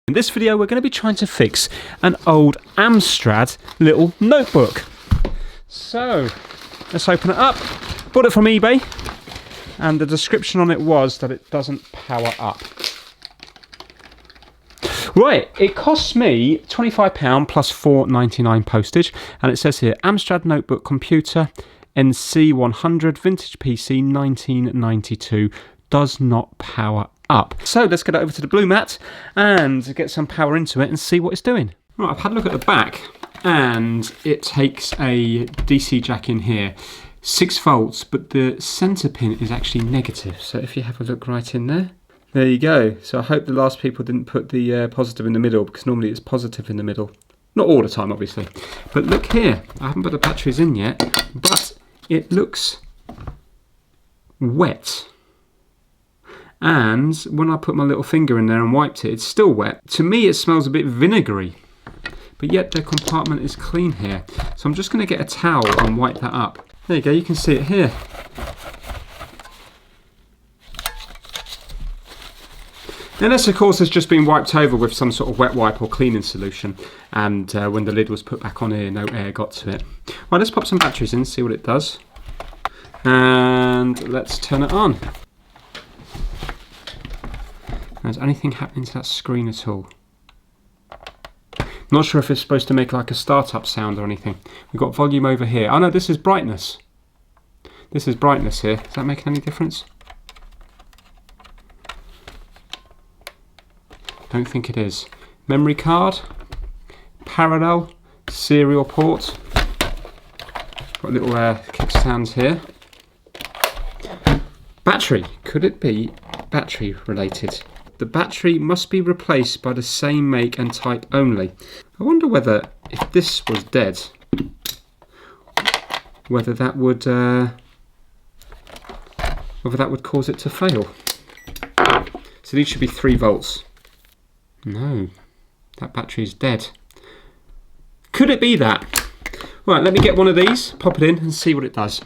In this video we're going to be trying to fix an old Amstrad little notebook. So let's open it up. Bought it from eBay and the description on it was that it doesn't power up. Right, it costs me £25 plus £4.99 postage, and it says here Amstrad Notebook Computer NC100 Vintage PC 1992 does not power up. So let's get it over to the blue mat and get some power into it and see what it's doing. Right, I've had a look at the back and it takes a DC jack in here, 6 volts, but the centre pin is actually negative. So if you have a look right in there, there you go. So I hope the last people didn't put the positive in the middle, because normally it's positive in the middle. Not all the time, obviously. But look here, I haven't put the batteries in yet, but it looks wet. And when I put my little finger in there and wiped it, it's still wet. To me, it smells a bit vinegary, but yet the compartment is clean here. So I'm just going to get a towel and wipe that up. There you go, you can see it here. Now this, of course, has just been wiped over with some sort of wet wipe or cleaning solution, and when the lid was put back on here, no air got to it. Right, let's pop some batteries in, see what it does, and let's turn it on. Is anything happening to that screen at all? Not sure if it's supposed to make like a startup sound or anything. We've got volume over here. Oh no, this is brightness. This is brightness here. Is that making any difference? Don't think it is. Memory card, parallel, serial port. Got little kickstands here. Battery. Could it be battery related? The battery must be replaced by the same make and type only. I wonder whether, if this was dead, whether that would cause it to fail. So these should be 3 volts. No, that battery is dead. Could it be that? Right, let me get one of these, pop it in and see what it does.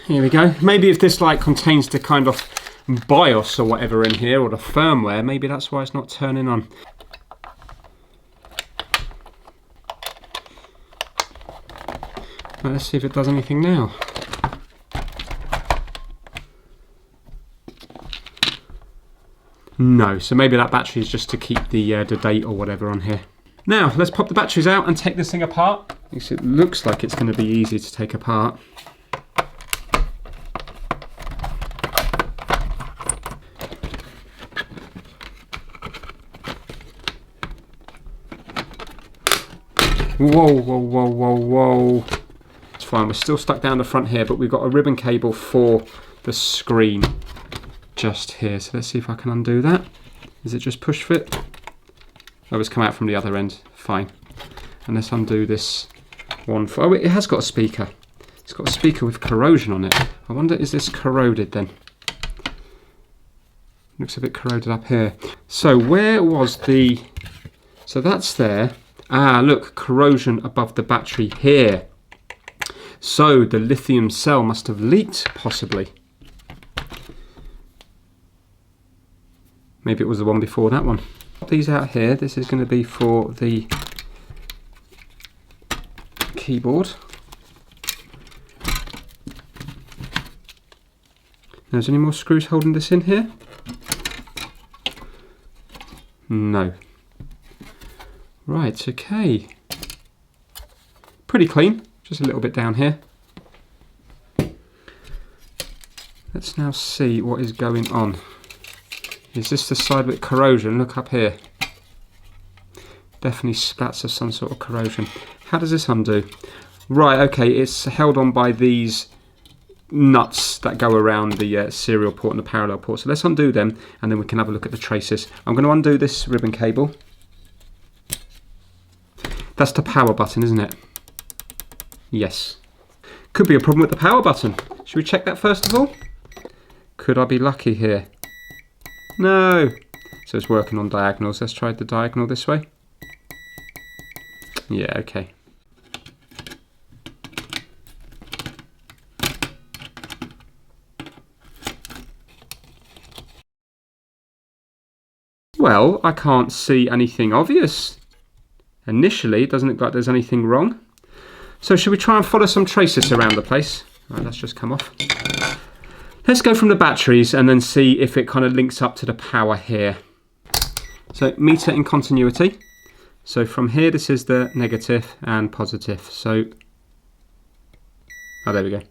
Here we go. Maybe if this like contains the kind of BIOS or whatever in here, or the firmware, maybe that's why it's not turning on. Right, let's see if it does anything now. No, so maybe that battery is just to keep the date or whatever on here. Now let's pop the batteries out and take this thing apart. It looks like it's going to be easy to take apart. Whoa, whoa, whoa, whoa, whoa. It's fine, we're still stuck down the front here, but we've got a ribbon cable for the screen just here. So let's see if I can undo that. Is it just push fit? Oh, it's come out from the other end. Fine. And let's undo this one. Oh, it has got a speaker. It's got a speaker with corrosion on it. I wonder, is this corroded then? Looks a bit corroded up here. So where was the... So that's there. Ah, look, corrosion above the battery here. So the lithium cell must have leaked, possibly. Maybe it was the one before that one. Pop these out here. This is going to be for the keyboard. Now, is there any more screws holding this in here? No. Right, okay. Pretty clean, just a little bit down here. Let's now see what is going on. Is this the side with corrosion? Look up here. Definitely splats of some sort of corrosion. How does this undo? Right, okay, it's held on by these nuts that go around the serial port and the parallel port. So let's undo them and then we can have a look at the traces. I'm going to undo this ribbon cable. That's the power button, isn't it? Yes. Could be a problem with the power button. Should we check that first of all? Could I be lucky here? No. So it's working on diagonals. Let's try the diagonal this way. Yeah, okay. Well, I can't see anything obvious. Initially, it doesn't look like there's anything wrong. So should we try and follow some traces around the place? Right, that's just come off. Let's go from the batteries and then see if it kind of links up to the power here. So meter in continuity. So from here, this is the negative and positive. So, oh, there we go.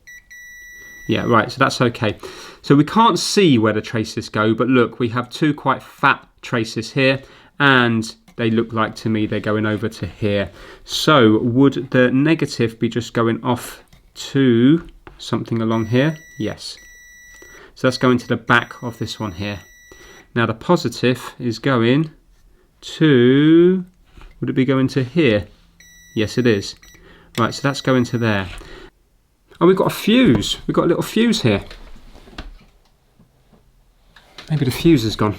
Yeah, right, so that's okay. So we can't see where the traces go, but look, we have two quite fat traces here, and they look like, to me, they're going over to here. So would the negative be just going off to something along here? Yes. So that's going to the back of this one here. Now the positive is going to, would it be going to here? Yes, it is. Right, so that's going to there. Oh, we've got a fuse. We've got a little fuse here. Maybe the fuse is gone.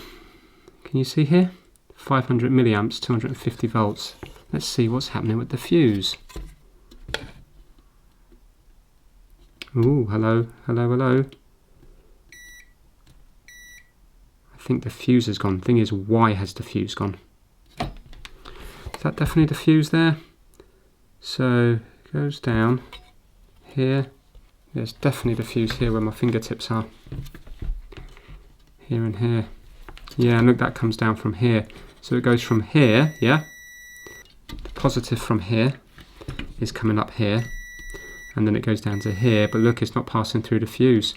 Can you see here? 500 milliamps, 250 volts. Let's see what's happening with the fuse. Ooh, hello, hello, hello. I think the fuse has gone. Thing is, why has the fuse gone? Is that definitely the fuse there? So, it goes down here. There's definitely the fuse here where my fingertips are. Here and here. Yeah, and look, that comes down from here. So it goes from here, yeah? The positive from here is coming up here. And then it goes down to here. But look, it's not passing through the fuse.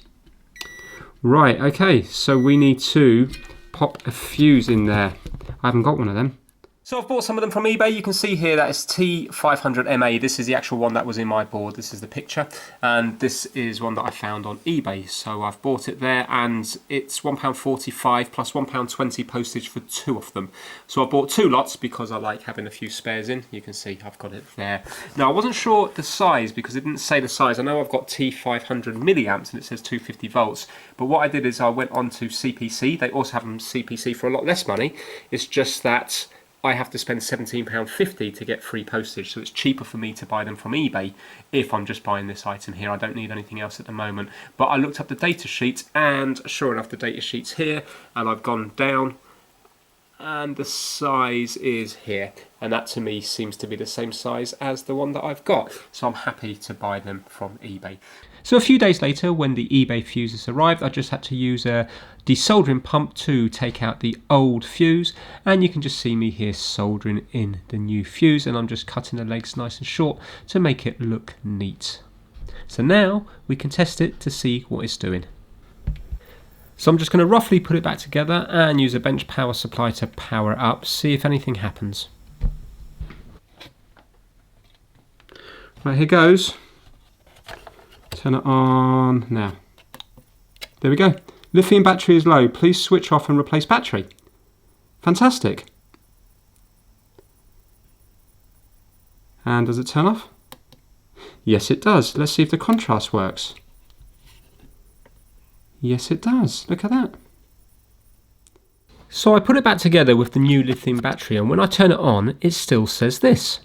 Right, okay, so we need to pop a fuse in there. I haven't got one of them. So I've bought some of them from eBay. You can see here that is T500MA. This is the actual one that was in my board. This is the picture. And this is one that I found on eBay. So I've bought it there, and it's £1.45 plus £1.20 postage for two of them. So I bought two lots because I like having a few spares in. You can see I've got it there. Now I wasn't sure the size because it didn't say the size. I know I've got T500 milliamps and it says 250 volts. But what I did is I went on to CPC. They also have them CPC for a lot less money. It's just that I have to spend £17.50 to get free postage, so it's cheaper for me to buy them from eBay if I'm just buying this item here. I don't need anything else at the moment. But I looked up the data sheet, and sure enough, the data sheet's here, and I've gone down, and the size is here. And that to me seems to be the same size as the one that I've got. So I'm happy to buy them from eBay. So a few days later, when the eBay fuses arrived, I just had to use a desoldering pump to take out the old fuse. And you can just see me here soldering in the new fuse. And I'm just cutting the legs nice and short to make it look neat. So now we can test it to see what it's doing. So I'm just going to roughly put it back together and use a bench power supply to power it up, see if anything happens. Right, here goes. Turn it on now. There we go. Lithium battery is low. Please switch off and replace battery. Fantastic. And does it turn off? Yes, it does. Let's see if the contrast works. Yes, it does. Look at that. So I put it back together with the new lithium battery, and when I turn it on, it still says this.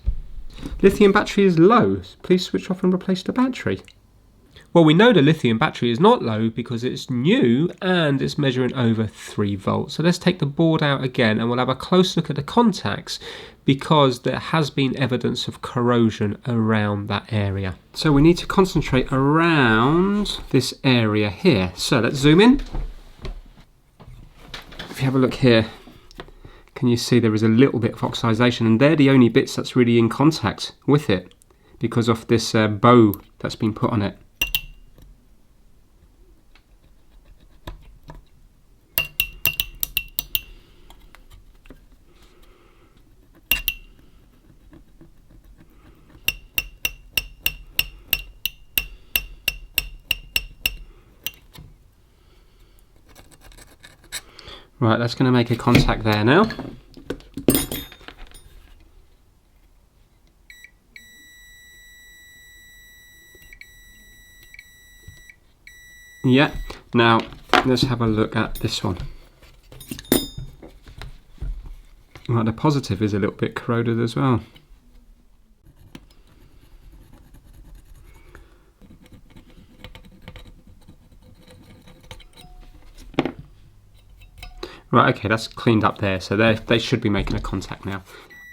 Lithium battery is low. Please switch off and replace the battery. Well, we know the lithium battery is not low because it's new and it's measuring over 3 volts. So let's take the board out again and we'll have a close look at the contacts because there has been evidence of corrosion around that area. So we need to concentrate around this area here. So let's zoom in. If you have a look here, can you see there is a little bit of oxidation, and they're the only bits that's really in contact with it because of this bow that's been put on it. Right, that's going to make a contact there now. Yeah, now let's have a look at this one. Right, the positive is a little bit corroded as well. Right, okay, that's cleaned up there, so they should be making a contact now.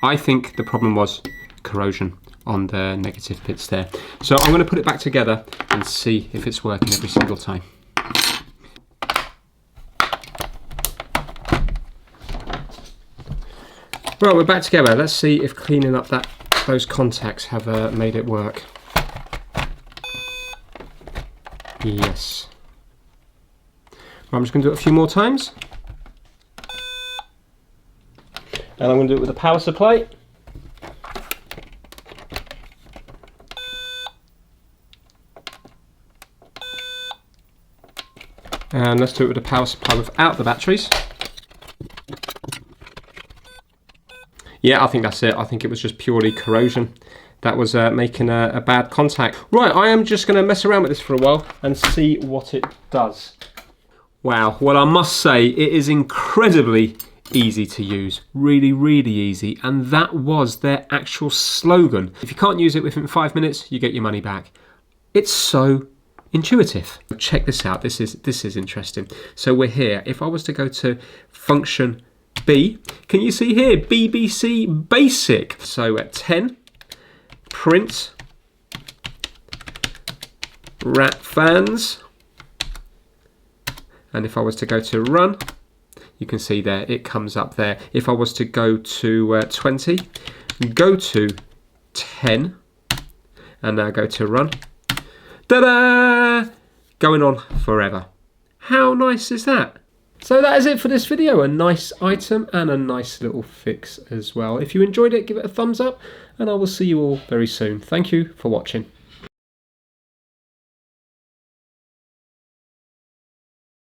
I think the problem was corrosion on the negative bits there. So I'm going to put it back together and see if it's working every single time. Right, we're back together. Let's see if cleaning up those contacts have made it work. Yes. Right, I'm just going to do it a few more times. And I'm going to do it with a power supply. And let's do it with a power supply without the batteries. Yeah, I think that's it. I think it was just purely corrosion that was making a bad contact. Right, I am just going to mess around with this for a while and see what it does. Wow, well, I must say it is incredibly easy to use. Really, really easy. And that was their actual slogan. If you can't use it within 5 minutes, you get your money back. It's so intuitive. Check this out. This is interesting. So we're here. If I was to go to function B, can you see here? BBC Basic. So at 10, print, rat fans. And if I was to go to run, you can see there, it comes up there. If I was to go to 20, go to 10, and now go to run. Ta-da! Going on forever. How nice is that? So that is it for this video. A nice item and a nice little fix as well. If you enjoyed it, give it a thumbs up, and I will see you all very soon. Thank you for watching.